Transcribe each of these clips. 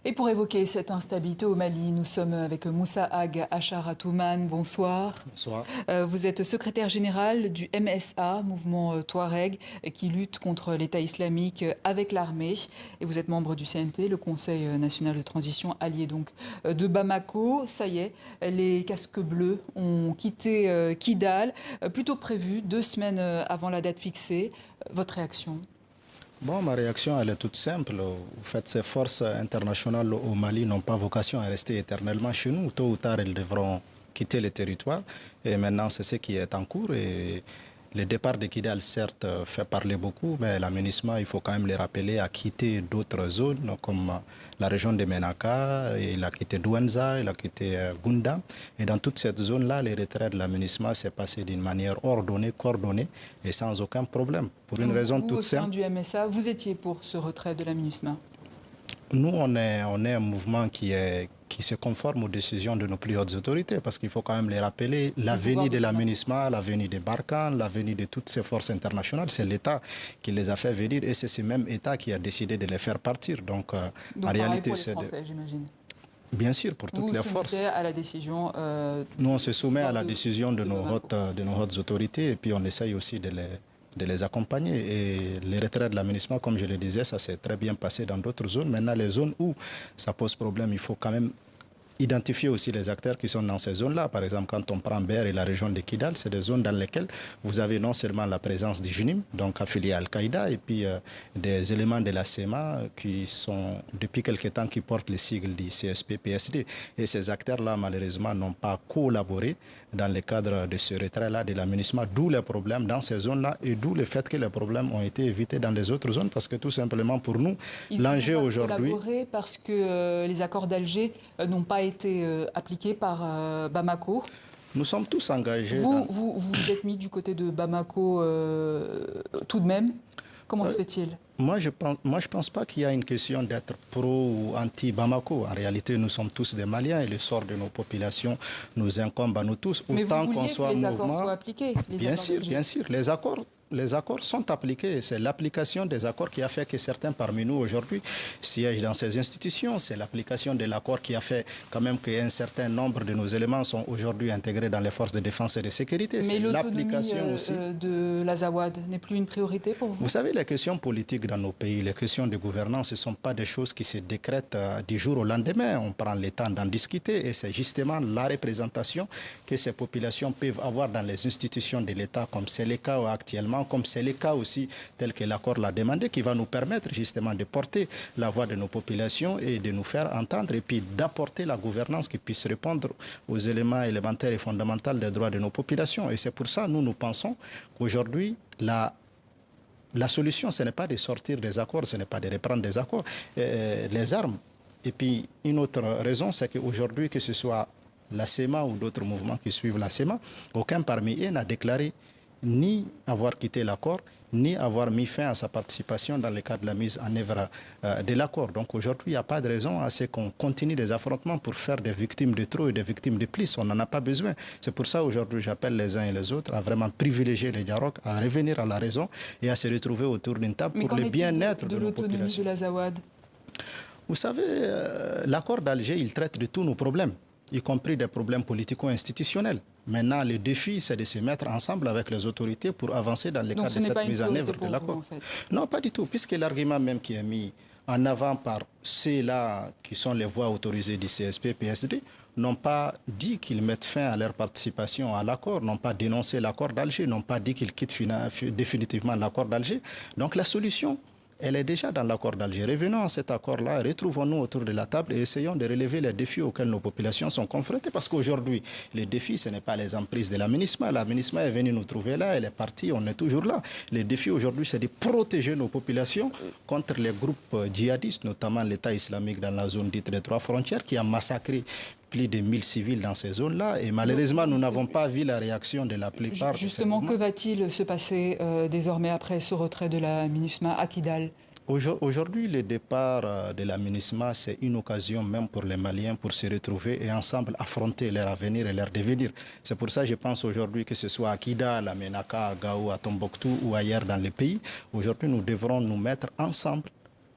Et pour évoquer cette instabilité au Mali, nous sommes avec Moussa Ag Achar Atoumane. Bonsoir. Bonsoir. Vous êtes secrétaire général du MSA, mouvement Touareg, qui lutte contre l'État islamique avec l'armée. Et vous êtes membre du CNT, le Conseil national de transition allié donc de Bamako. Ça y est, les casques bleus ont quitté Kidal, plutôt prévu 2 semaines avant la date fixée. Votre réaction? Bon, ma réaction, elle est toute simple. En fait, ces forces internationales au Mali n'ont pas vocation à rester éternellement chez nous. Tôt ou tard, elles devront quitter le territoire. Et maintenant, c'est ce qui est en cours. Et le départ de Kidal, certes, fait parler beaucoup, mais l'aménagement, il faut quand même les rappeler, a quitté d'autres zones, comme la région de Menaka, il a quitté Douenza, il a quitté Gounda. Et dans toute cette zone-là, les retraits de l'aménagement s'est passé d'une manière ordonnée, coordonnée et sans aucun problème. Pour une raison Vous, au toute sein simple. du MSA, vous étiez pour ce retrait de la MINUSMA? Nous, on est un mouvement qui se conforme aux décisions de nos plus hautes autorités, parce qu'il faut quand même les rappeler, l'avenir de la MINUSMA, l'avenir des Barkhane, l'avenir de toutes ces forces internationales, c'est l'État qui les a fait venir et c'est ce même État qui a décidé de les faire partir. Donc en Donc pareil réalité, pour les c'est Français, j'imagine. bien sûr pour Vous toutes vous les soumettez forces. à la décision Nous, on se soumet à la de, décision de Bamako. de nos hautes autorités et puis on essaye aussi de les accompagner. Et les retraits de l'aménagement, comme je le disais, ça s'est très bien passé dans d'autres zones. Maintenant, les zones où ça pose problème, il faut quand même identifier aussi les acteurs qui sont dans ces zones-là. Par exemple, quand on prend Ber et la région de Kidal, c'est des zones dans lesquelles vous avez non seulement la présence du JNIM, donc affilié à Al-Qaïda, et puis des éléments de la SEMA qui sont, depuis quelque temps, qui portent les sigles du CSP-PSD. Et ces acteurs-là, malheureusement, n'ont pas collaboré dans le cadre de ce retrait-là de l'aménagement, d'où les problèmes dans ces zones-là et d'où le fait que les problèmes ont été évités dans les autres zones, parce que tout simplement pour nous, Ils n'ont l'enjeu pas aujourd'hui... collaboré parce que les accords d'Alger n'ont pas été appliqués par Bamako. Nous sommes tous engagés Vous, dans... vous vous êtes mis du côté de Bamako tout de même. Comment se Euh, fait-il? Moi, je pense pas qu'il y a une question d'être pro ou anti-Bamako. En réalité, nous sommes tous des Maliens et le sort de nos populations nous incombe à nous tous. Mais vous Autant qu'on vouliez que soit les accords mouvement, soient appliqués, les bien accords sûr, d'Alger. bien sûr, les accords sont appliqués. C'est l'application des accords qui a fait que certains parmi nous aujourd'hui siègent dans ces institutions. C'est l'application de l'accord qui a fait quand même qu'un certain nombre de nos éléments sont aujourd'hui intégrés dans les forces de défense et de sécurité. Mais C'est l'autonomie l'application aussi. de l'Azawad n'est plus une priorité pour vous? Vous savez, les questions politiques dans nos pays, les questions de gouvernance, ce ne sont pas des choses qui se décrètent du jour au lendemain. On prend le temps d'en discuter et c'est justement la représentation que ces populations peuvent avoir dans les institutions de l'État, comme c'est le cas actuellement, comme c'est le cas aussi tel que l'accord l'a demandé, qui va nous permettre justement de porter la voix de nos populations et de nous faire entendre et puis d'apporter la gouvernance qui puisse répondre aux éléments élémentaires et fondamentaux des droits de nos populations. Et c'est pour ça que nous pensons qu'aujourd'hui, la solution, ce n'est pas de sortir des accords, ce n'est pas de reprendre des accords, les armes. Et puis, une autre raison, c'est qu'aujourd'hui, que ce soit la SEMA ou d'autres mouvements qui suivent la SEMA, aucun parmi eux n'a déclaré ni avoir quitté l'accord, ni avoir mis fin à sa participation dans le cadre de la mise en œuvre de l'accord. Donc aujourd'hui, il n'y a pas de raison à ce qu'on continue des affrontements pour faire des victimes de trop et des victimes de plus. On n'en a pas besoin. C'est pour ça aujourd'hui, j'appelle les uns et les autres à vraiment privilégier le dialogue, à revenir à la raison et à se retrouver autour d'une table Mais pour qu'en le est-il bien-être de de nos l'autonomie de populations. l'Azawad? Vous savez, l'accord d'Alger, il traite de tous nos problèmes, y compris des problèmes politico-institutionnels. Maintenant, le défi, c'est de se mettre ensemble avec les autorités pour avancer dans le Donc cadre ce de n'est pas cette une mise en priorité œuvre de pour vous, l'accord. en fait. Non, pas du tout, puisque l'argument même qui est mis en avant par ceux-là qui sont les voix autorisées du CSP-PSD n'ont pas dit qu'ils mettent fin à leur participation à l'accord, n'ont pas dénoncé l'accord d'Alger, n'ont pas dit qu'ils quittent définitivement l'accord d'Alger. Donc la solution, elle est déjà dans l'accord d'Alger. Revenons à cet accord-là, retrouvons-nous autour de la table et essayons de relever les défis auxquels nos populations sont confrontées. Parce qu'aujourd'hui, les défis, ce n'est pas les emprises de la MINUSMA. La MINUSMA est venue nous trouver là, elle est partie, on est toujours là. Les défis aujourd'hui, c'est de protéger nos populations contre les groupes djihadistes, notamment l'État islamique dans la zone dite des 3 frontières, qui a massacré plus de 1000 civils dans ces zones-là. Et malheureusement, nous n'avons pas vu la réaction de la plupart de ces Justement, que mouvements. va-t-il se passer désormais après ce retrait de la MINUSMA à Kidal? Aujourd'hui, le départ de la MINUSMA, c'est une occasion même pour les Maliens pour se retrouver et ensemble affronter leur avenir et leur devenir. C'est pour ça que je pense aujourd'hui que ce soit à Kidal, à Menaka, à Gao, à Tombouctou ou ailleurs dans le pays, aujourd'hui nous devrons nous mettre ensemble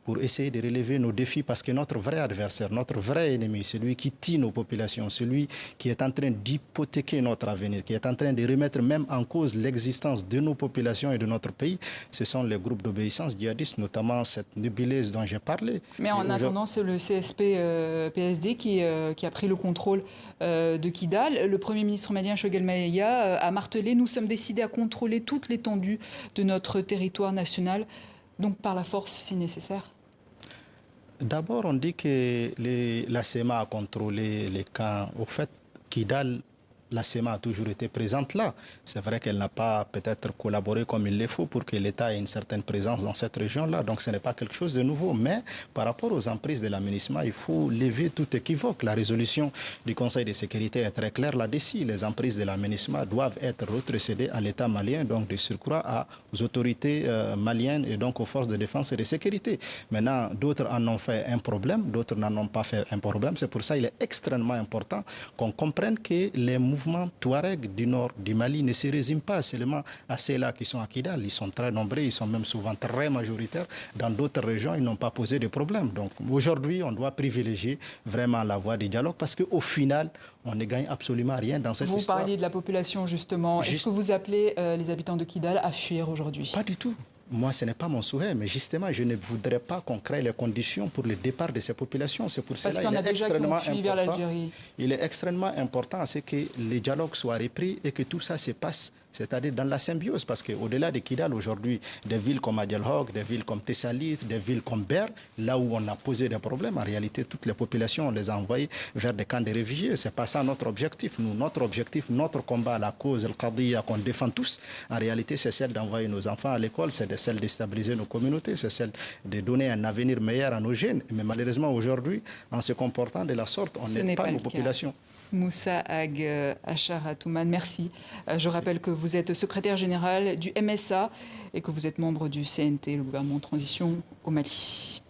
pour essayer de relever nos défis parce que notre vrai adversaire, notre vrai ennemi, celui qui tue nos populations, celui qui est en train d'hypothéquer notre avenir, qui est en train de remettre même en cause l'existence de nos populations et de notre pays, ce sont les groupes d'obéissance djihadistes, notamment cette nébuleuse dont j'ai parlé. Mais en attendant, c'est le CSP-PSD qui a pris le contrôle de Kidal. Le Premier ministre malien Choguel Maïga a martelé « Nous sommes décidés à contrôler toute l'étendue de notre territoire national, donc par la force si nécessaire ». D'abord, on dit que la CEMA a contrôlé les camps. Au fait, Kidal, la CEMA a toujours été présente là. C'est vrai qu'elle n'a pas peut-être collaboré comme il le faut pour que l'État ait une certaine présence dans cette région-là. Donc ce n'est pas quelque chose de nouveau. Mais par rapport aux emprises de la MINUSMA, il faut lever tout équivoque. La résolution du Conseil de sécurité est très claire là-dessus. Les emprises de la MINUSMA doivent être retrocédées à l'État malien, donc de surcroît aux autorités maliennes et donc aux forces de défense et de sécurité. Maintenant, d'autres en ont fait un problème, d'autres n'en ont pas fait un problème. C'est pour ça qu'il est extrêmement important qu'on comprenne que les mouvements Touareg du nord du Mali ne se résument pas seulement à ceux-là qui sont à Kidal. Ils sont très nombreux, ils sont même souvent très majoritaires. Dans d'autres régions, ils n'ont pas posé de problème. Donc aujourd'hui, on doit privilégier vraiment la voie du dialogue parce qu'au final, on ne gagne absolument rien dans cette histoire. Vous parliez de la population justement. Est-ce que vous appelez les habitants de Kidal à fuir aujourd'hui? Pas du tout. Moi, ce n'est pas mon souhait, mais justement, je ne voudrais pas qu'on crée les conditions pour le départ de ces populations. C'est pour cela qu'il est extrêmement important. Il est extrêmement important à ce que les dialogues soient repris et que tout ça se passe, c'est-à-dire dans la symbiose, parce qu'au-delà de Kidal, aujourd'hui, des villes comme Adialhog, des villes comme Tessalit, des villes comme Ber, là où on a posé des problèmes, en réalité, toutes les populations, on les a envoyées vers des camps de réfugiés. Ce n'est pas ça notre objectif. Nous, notre objectif, notre combat, la cause, le Qadiyya qu'on défend tous, en réalité, c'est celle d'envoyer nos enfants à l'école, c'est celle de stabiliser nos communautés, c'est celle de donner un avenir meilleur à nos jeunes. Mais malheureusement, aujourd'hui, en se comportant de la sorte, on n'aide pas nos populations. Moussa Ag Achar Atoumane, merci. Je rappelle que vous êtes secrétaire général du MSA et que vous êtes membre du CNT, le gouvernement de transition au Mali.